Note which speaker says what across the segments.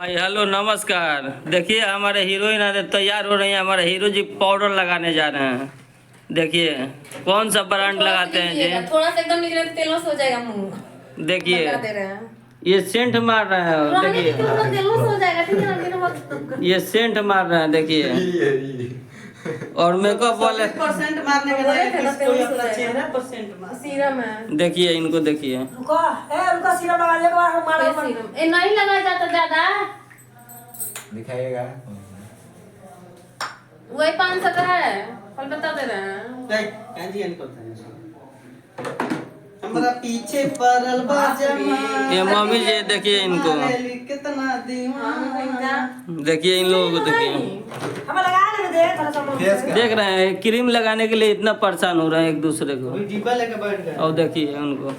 Speaker 1: Hi hello नमस्कार। देखिए हमारे हीरोइन आज तैयार हो रही है। हमारे हीरो जी पाउडर लगाने जा रहे हैं। देखिए कौन सा ब्रांड लगाते हैं जी।
Speaker 2: थोड़ा सा एकदम निकले तो तेलों से हो जाएगा मुंह।
Speaker 1: देखिए
Speaker 2: लगा दे रहे हैं।
Speaker 1: ये सेंट मार रहे हैं। देखिए
Speaker 2: तेलों से हो जाएगा, ठीक है ना, बिना मत।
Speaker 1: ये सेंट मार रहे हैं। देखिए और मेकअप वाले
Speaker 3: परसेंट मारने के लिए किसको अपना चेहरा परसेंट मार
Speaker 2: सीरम है।
Speaker 1: देखिए इनको देखिए।
Speaker 3: रुको रुको सीरम लगा ले, एक बार मारो
Speaker 2: सीरम ए नहीं लगाया जाता ज्यादा।
Speaker 4: दिखाइएगा।
Speaker 2: वही 500 का है, कल बता दे रहे हैं।
Speaker 3: देख कांजी इनको हमारा पीछे परल बाजमा।
Speaker 1: ये मम्मी जी देखिए इनको।
Speaker 3: कितना दीवाना।
Speaker 1: देखिए इन लोगों को देखिए।
Speaker 3: हम लगा ले दे थोड़ा सा
Speaker 1: देख रहे हैं क्रीम लगाने के लिए इतना परेशान हो रहे हैं एक दूसरे को।
Speaker 3: डिब्बा लेके बैठ गए।
Speaker 1: और देखिए उनको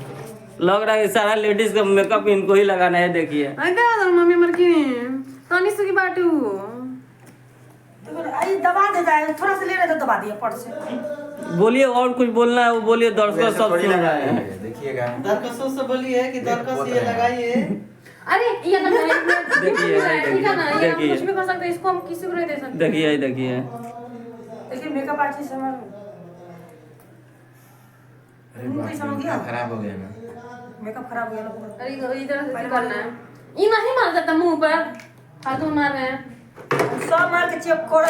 Speaker 1: लग रहा है कि सारा लेडीज का मेकअप इनको ही लगाना है। देखिए
Speaker 2: मम्मी मर की कहानी से की बाटू
Speaker 3: देखो आई दबा दे जाए, थोड़ा सा ले रहे तो दबा दिया पट से।
Speaker 1: बोलिए और कुछ बोलना है वो बोलिए। दर्शकों सब सुन रहे हैं।
Speaker 4: देखिएगा।
Speaker 3: दरकसों से बोलिए कि दरकस ये लगाइए।
Speaker 2: अरे ये ना
Speaker 1: देखिए,
Speaker 2: ठीक है ना, ये हम
Speaker 1: देखिए।
Speaker 2: कुछ भी कर सकते हैं, इसको हम किसी को नहीं दे सकते।
Speaker 1: देखिए देखिए
Speaker 3: देखिए मेकअप आर्टिस्ट हमारा
Speaker 4: अरे बाप रे, खराब हो गया ना।
Speaker 3: मेकअप खराब हो गया ना।
Speaker 2: अरे इधर से करना है। ये नहीं मार सकता मुंह पर, हाथों मार रहे हैं।
Speaker 3: सब मार के चेक करो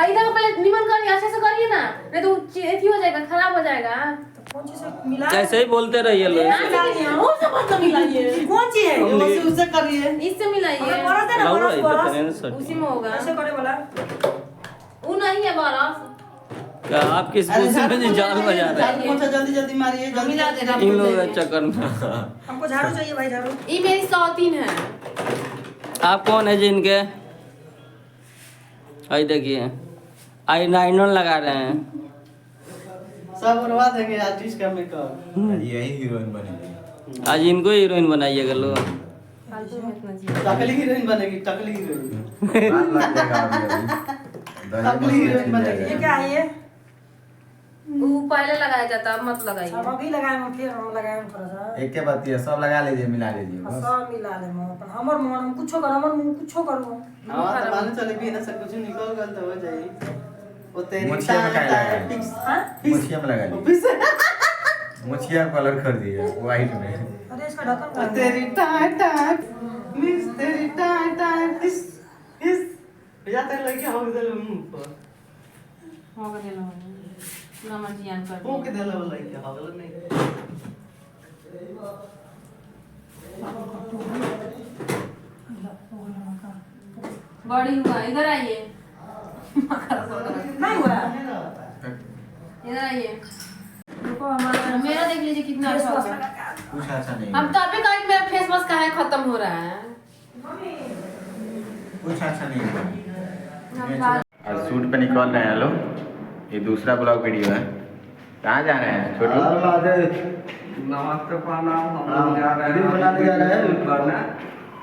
Speaker 2: इधर पहले निमन करिए, अच्छे से करिए ना, नहीं तो एथी हो जाएगा, खराब हो जाएगा।
Speaker 3: कौन चीज से मिला
Speaker 1: ऐसे ही बोलते रहिए लोग।
Speaker 2: वो सब मत मिलाइए,
Speaker 3: कौन चीज है ये उससे करिए।
Speaker 2: इससे मिलाइए,
Speaker 3: बरस दे ना,
Speaker 1: लाओ
Speaker 3: बरस
Speaker 1: इधर
Speaker 3: बरस
Speaker 1: करें ना सर।
Speaker 2: उसी में होगा।
Speaker 3: ऐसे करे वाला।
Speaker 2: वो नहीं है बरस।
Speaker 1: क्या आप किस खुशी में जी जान बजा रहे हैं
Speaker 3: झाड़ू जल्दी जल्दी मारिए, जल्दी
Speaker 2: मिला दे रहा
Speaker 1: इन लोगों के चक्कर में।
Speaker 3: हमको झाड़ू चाहिए भाई, झाड़ू।
Speaker 2: ये मेरी 103 है।
Speaker 1: आप कौन है जी इनके? आई देखिए आई लाइनर लगा रहे हैं।
Speaker 3: सब उड़वा देंगे आर्टिस्ट का मेकअप।
Speaker 4: यही हीरोइन बनेगी।
Speaker 1: आज इनको हीरोइन बनाइएगा लोग।
Speaker 2: फालतू में इतना जी।
Speaker 3: टकली हीरोइन बनेगी, टकली हीरोइन।
Speaker 4: बात लग जाएगा अभी।
Speaker 3: टकली हीरोइन बनेगी। ये क्या है ये?
Speaker 2: वो पहले लगाया जाता, अब मत लगाइए।
Speaker 3: हम अभी लगाए हम, फिर हम लगाए हम थोड़ा सा।
Speaker 4: एक के बात ये सब लगा लीजिए, मिला लीजिए बस।
Speaker 3: सब मिला ले हम अपन। हमर मन हम कुछो कर, हमर मुंह कुछो करो। हां तो मान चले भी ना सब कुछ निकल गल तो हो जाई। वो तेरी
Speaker 4: मुछिया में क्या लगाया?
Speaker 3: टिप्स हां
Speaker 4: मुछिया में लगा लीजिए। मुछिया कलर कर दिए व्हाइट में।
Speaker 3: अरे इसका ढक्कन कर तेरी टाइट टाइट मिस तेरी टाइट टाइट इस जाते लगे हो गए मुंह पर
Speaker 2: हो गए लो पूरा मर्जियान कर
Speaker 3: हो के देला वाला क्या हो गल नहीं।
Speaker 2: बड़ी हुआ, इधर आइए।
Speaker 3: नहीं हुआ
Speaker 2: इधर आइए। मेरा देख लीजिए कितना अच्छा हो गया।
Speaker 4: कुछ अच्छा नहीं
Speaker 2: हम तो अभी कहीं मेरा फेस वॉश का है खत्म हो रहा है।
Speaker 4: कुछ अच्छा नहीं हुआ।
Speaker 2: हम
Speaker 4: आज शूट पे निकल रहे हैं लोग। ये दूसरा ब्लॉग वीडियो है। कहाँ जा रहे हैं छोटू?
Speaker 5: नमस्ते प्रणाम। हम लोग जा रहे हैं शूट करने,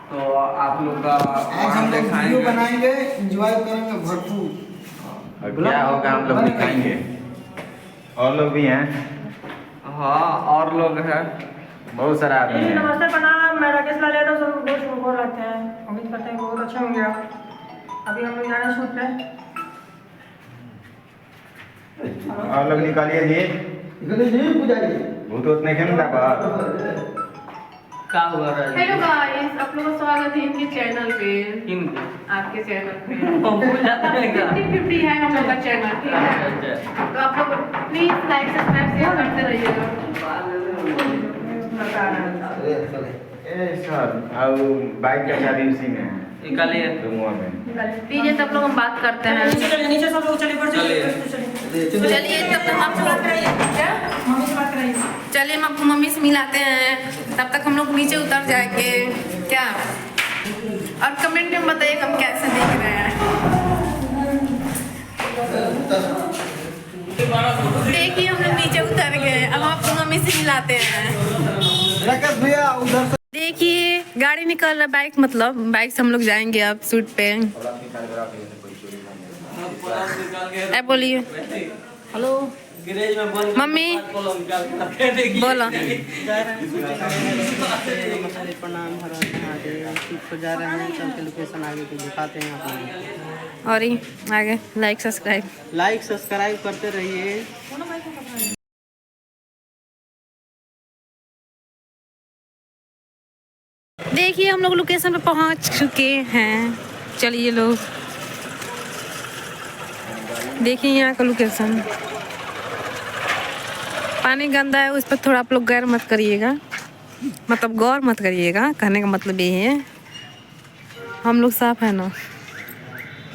Speaker 5: तो आप लोग का वहाँ दिखाएंगे।
Speaker 6: बनाएंगे, एंजॉय करेंगे भरपूर।
Speaker 4: और क्या होगा हम लोग दिखाएंगे। और लोग भी हैं,
Speaker 5: हाँ और लोग हैं।
Speaker 4: बहुत सारा आदमी है।
Speaker 3: नमस्ते प्रणाम, मैं राकेश लाल यादव। सब बहुत शुभ लगते हैं, उम्मीद करते हैं बहुत अच्छा होंगे। अभी हम लोग जा रहे हैं शूट पे।
Speaker 4: और लोग निकालिए जी। भूत उतने के ना बाहर।
Speaker 1: क्या हुआ रहा है?
Speaker 2: हेलो गाइस, आप लोगों का स्वागत है इनके चैनल पे,
Speaker 1: इनके
Speaker 2: आपके चैनल पे।
Speaker 1: भूल जाते हैं क्या?
Speaker 2: 50-50 है हम लोग का चैनल, ठीक है? तो आप लोग प्लीज लाइक सब्सक्राइब शेयर करते रहिएगा।
Speaker 4: ए सर, और बाइक का चाबी उसी में है।
Speaker 1: निकालिए
Speaker 4: रूमवा में।
Speaker 2: दीजिए तब लोग हम बात करते हैं।
Speaker 3: नीचे सब लोग चलिए,
Speaker 1: चलिए।
Speaker 2: चलिए तब तक हम क्या
Speaker 3: मम्मी से बात कराइए।
Speaker 2: चलिए हम आपको मम्मी से मिलाते हैं, तब तक हम लोग नीचे उतर जाएंगे क्या। और कमेंट में बताइए हम कैसे देख रहे हैं। देखिए हम लोग नीचे उतर गए, अब आपको मम्मी से मिलाते हैं।
Speaker 6: राकेश भैया उधर से
Speaker 2: देखिए गाड़ी निकल रहा, बाइक मतलब बाइक से हम लोग जाएंगे अब शूट पे। बोलिए
Speaker 1: हेलो गैरेज में बंद
Speaker 2: मम्मी बोलो
Speaker 3: प्रणाम हर हर महादेव। शूट को जा रहे हैं, चल के लोकेशन आगे को दिखाते हैं आप लोगों
Speaker 2: और ही आगे लाइक सब्सक्राइब
Speaker 3: को। लाइक सब्सक्राइब करते रहिए।
Speaker 2: देखिए हम लोग लोकेशन पे पहुंच चुके हैं। चलिए लोग देखिए यहाँ का लोकेशन। पानी गंदा है, उस पर थोड़ा आप लोग गौर मत करिएगा, मतलब गौर मत करिएगा। कहने का मतलब ये है हम लोग साफ है ना।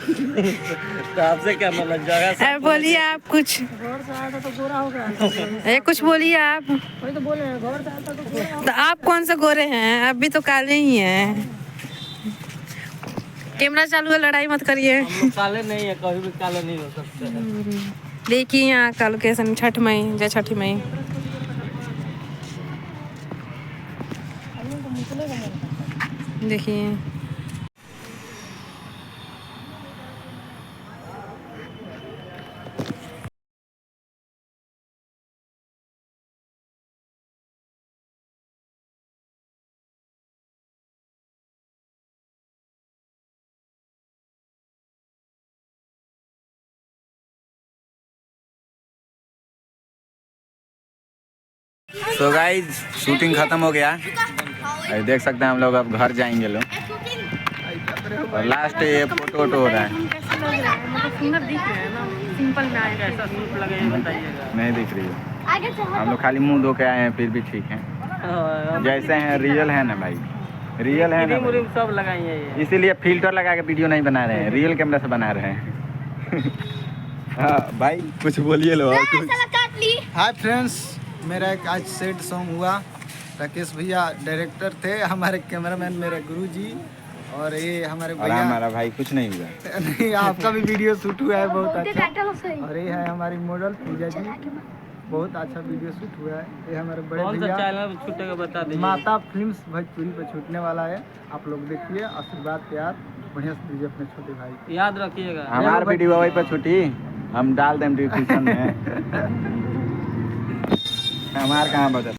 Speaker 1: तो आपसे क्या मतलब जगह से
Speaker 2: बोलिए आप कुछ, ये कुछ बोलिए आप। तो आप कौन सा गोरे हैं? अभी तो काले ही हैं। कैमरा चालू है, लड़ाई मत करिए।
Speaker 1: काले नहीं है, कभी भी काले नहीं हो सकते।
Speaker 2: देखिए यहाँ का लोकेशन छठ मई, जय छठी मई। देखिए
Speaker 4: तो गाइज शूटिंग खत्म हो गया। अभी देख सकते हैं हम लोग अब घर जाएंगे लोग। और लास्ट ये फोटो वोटो हो रहा है। नहीं दिख रही है, हम लोग खाली मुंह धो के आए हैं, फिर भी ठीक है जैसे हैं। रियल है ना भाई, रियल है ना भाई।
Speaker 1: सब लगाई है ये।
Speaker 4: इसीलिए फिल्टर लगा के वीडियो नहीं बना रहे हैं, रियल कैमरा से बना रहे हैं। हाँ भाई कुछ बोलिए लो और कुछ।
Speaker 6: हाय फ्रेंड्स, मेरा एक आज सेट सॉन्ग हुआ। राकेश भैया डायरेक्टर थे, हमारे कैमरामैन मेरे गुरुजी, और ये हमारे
Speaker 4: और
Speaker 6: भैया।
Speaker 4: हमारा भाई कुछ नहीं हुआ।
Speaker 6: नहीं, आपका भी वीडियो शूट हुआ है बहुत अच्छा। और ये है हमारी मॉडल पूजा जी, बहुत अच्छा वीडियो शूट हुआ है। ये हमारे बड़े
Speaker 1: कौन सा
Speaker 6: भैया
Speaker 1: चैनल छूटेगा बता दीजिए।
Speaker 6: माता फिल्म्स भोजपुरी पे छूटने वाला है। आप लोग देखिए, आशीर्वाद प्यार बढ़िया से दीजिए अपने छोटे भाई।
Speaker 1: याद रखिएगा।
Speaker 4: हमारा वीडियो वही पर छुट्टी हम डाल दें डिस्क्रिप्शन में। हमार कहाँ बदल